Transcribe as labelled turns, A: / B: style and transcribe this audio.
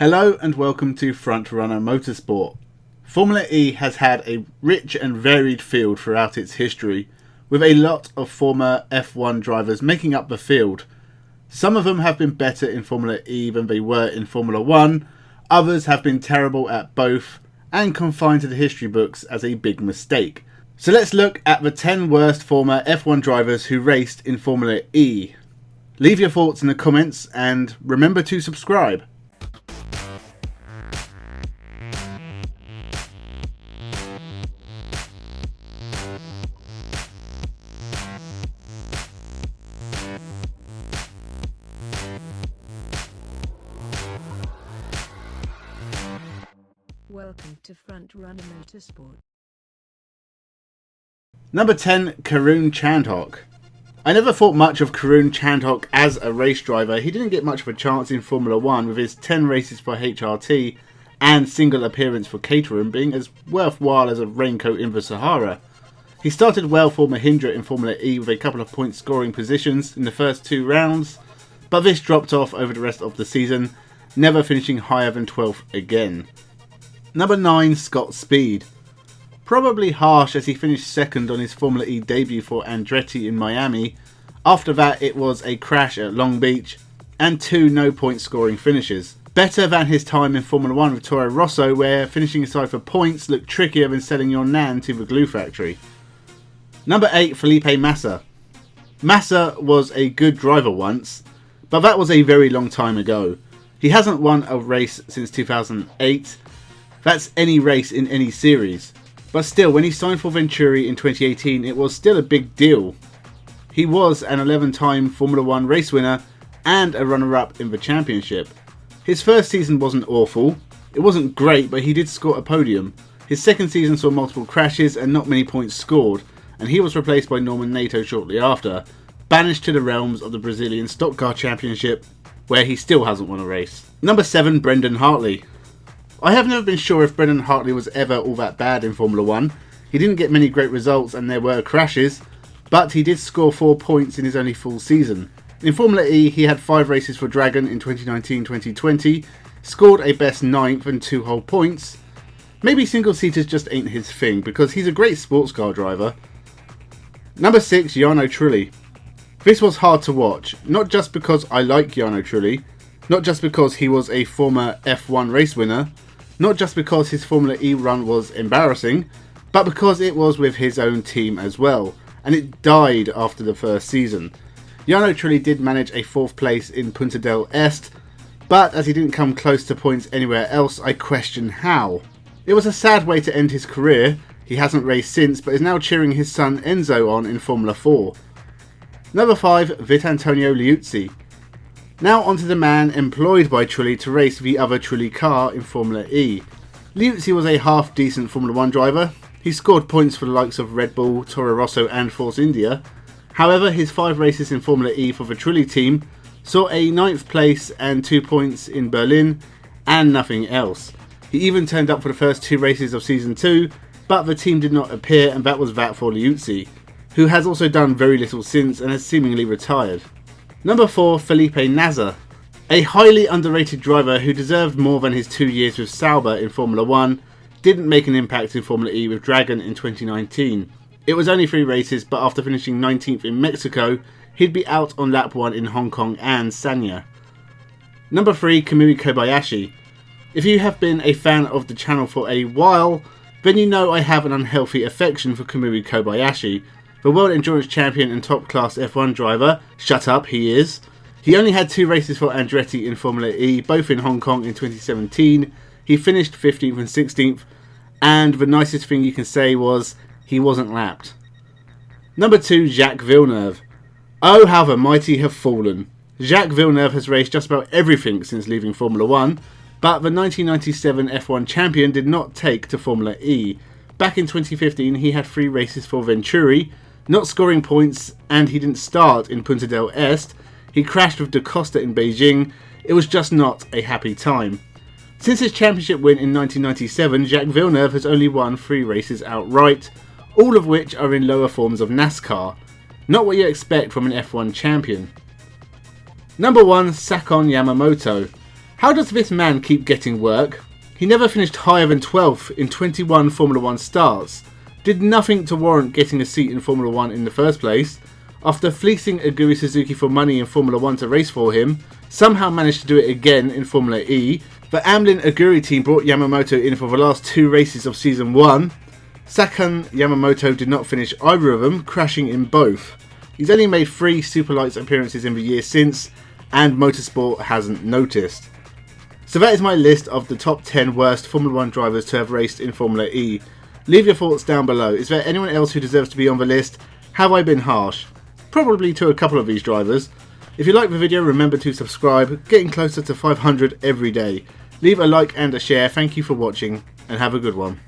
A: Hello and welcome to Frontrunner Motorsport. Formula E has had a rich and varied field throughout its history, with a lot of former F1 drivers making up the field. Some of them have been better in Formula E than they were in Formula 1, others have been terrible at both and confined to the history books as a big mistake. So let's look at the 10 worst former F1 drivers who raced in Formula E. Leave your thoughts in the comments and remember to subscribe.
B: Welcome to Frontrunner Motorsport.
A: Number 10, Karoon Chandhok. I never thought much of Karoon Chandhok as a race driver. He didn't get much of a chance in Formula 1 with his 10 races for HRT and single appearance for Karoon being as worthwhile as a raincoat in the Sahara. He started well for Mahindra in Formula E with a couple of point scoring positions in the first 2 rounds, but this dropped off over the rest of the season, never finishing higher than 12th again. Number 9, Scott Speed. Probably harsh as he finished second on his Formula E debut for Andretti in Miami. After that it was a crash at Long Beach and 2 no point scoring finishes. Better than his time in Formula 1 with Toro Rosso, where finishing aside for points looked trickier than selling your nan to the glue factory. Number 8, Felipe Massa. Massa was a good driver once, but that was a very long time ago. He hasn't won a race since 2008. That's any race in any series. But still, when he signed for Venturi in 2018, it was still a big deal. He was an 11-time Formula 1 race winner and a runner-up in the championship. His first season wasn't awful. It wasn't great, but he did score a podium. His second season saw multiple crashes and not many points scored, and he was replaced by Norman Nato shortly after, banished to the realms of the Brazilian Stock Car Championship, where he still hasn't won a race. Number 7, Brendan Hartley. I have never been sure if Brendan Hartley was ever all that bad in Formula 1. He didn't get many great results and there were crashes, but he did score 4 points in his only full season. In Formula E he had 5 races for Dragon in 2019-2020, scored a best 9th and 2 whole points. Maybe single-seaters just ain't his thing because he's a great sports car driver. Number 6, Jani Truly. This was hard to watch, not just because I like Jani Truly, not just because he was a former F1 race winner, not just because his Formula E run was embarrassing, but because it was with his own team as well, and it died after the first season. Jani Truly did manage a 4th place in Punta del Este, but as he didn't come close to points anywhere else, I question how. It was a sad way to end his career. He hasn't raced since, but is now cheering his son Enzo on in Formula 4. Number 5, Vitantonio Liuzzi. Now onto the man employed by Trulli to race the other Trulli car in Formula E. Liuzzi was a half-decent Formula 1 driver. He scored points for the likes of Red Bull, Toro Rosso and Force India. However, his 5 races in Formula E for the Trulli team saw a 9th place and 2 points in Berlin and nothing else. He even turned up for the first 2 races of Season 2, but the team did not appear and that was that for Liuzzi, who has also done very little since and has seemingly retired. Number 4, Felipe Nazare. A highly underrated driver who deserved more than his 2 years with Sauber in Formula 1, didn't make an impact in Formula E with Dragon in 2019. It was only 3 races, but after finishing 19th in Mexico, he'd be out on lap 1 in Hong Kong and Sanya. Number 3, Kamui Kobayashi. If you have been a fan of the channel for a while, then you know I have an unhealthy affection for Kamui Kobayashi. The World Endurance Champion and top class F1 driver, shut up, he is. He only had 2 races for Andretti in Formula E, both in Hong Kong in 2017. He finished 15th and 16th, and the nicest thing you can say was, he wasn't lapped. Number 2, Jacques Villeneuve. Oh, how the mighty have fallen. Jacques Villeneuve has raced just about everything since leaving Formula 1, but the 1997 F1 champion did not take to Formula E. Back in 2015 he had 3 races for Venturi, not scoring points, and he didn't start in Punta del Este. He crashed with Da Costa in Beijing. It was just not a happy time. Since his championship win in 1997, Jacques Villeneuve has only won 3 races outright, all of which are in lower forms of NASCAR. Not what you expect from an F1 champion. Number 1, Sakon Yamamoto. How does this man keep getting work? He never finished higher than 12th in 21 Formula 1 starts, did nothing to warrant getting a seat in Formula 1 in the first place, after fleecing Aguri Suzuki for money in Formula 1 to race for him, somehow managed to do it again in Formula E. The Amlin Aguri team brought Yamamoto in for the last 2 races of Season 1. Sakon Yamamoto did not finish either of them, crashing in both. He's only made 3 Superlights appearances in the year since, and Motorsport hasn't noticed. So that is my list of the top 10 worst Formula 1 drivers to have raced in Formula E. Leave your thoughts down below. Is there anyone else who deserves to be on the list? Have I been harsh? Probably to a couple of these drivers. If you like the video, remember to subscribe. Getting closer to 500 every day. Leave a like and a share. Thank you for watching and have a good one.